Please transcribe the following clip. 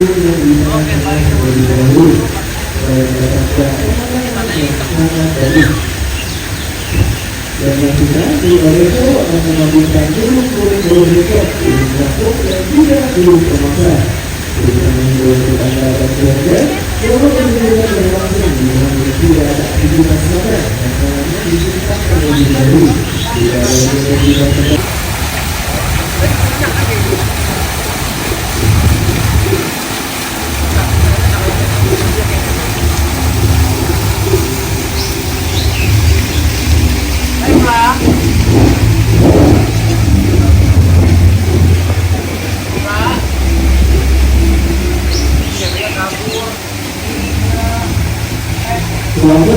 Oke, baik. Dan yang sudah di Lodan akan mengambilkan burung rekor untuk dan juga burung pemasaran. Dengan burung Anda dan keluarga, burung yang diberikan oleh langsung dengan tidak ada aktivitas selatan dan caranya diceritakan lebih dahulu. Tidak ada aktivitas. Selanjutnya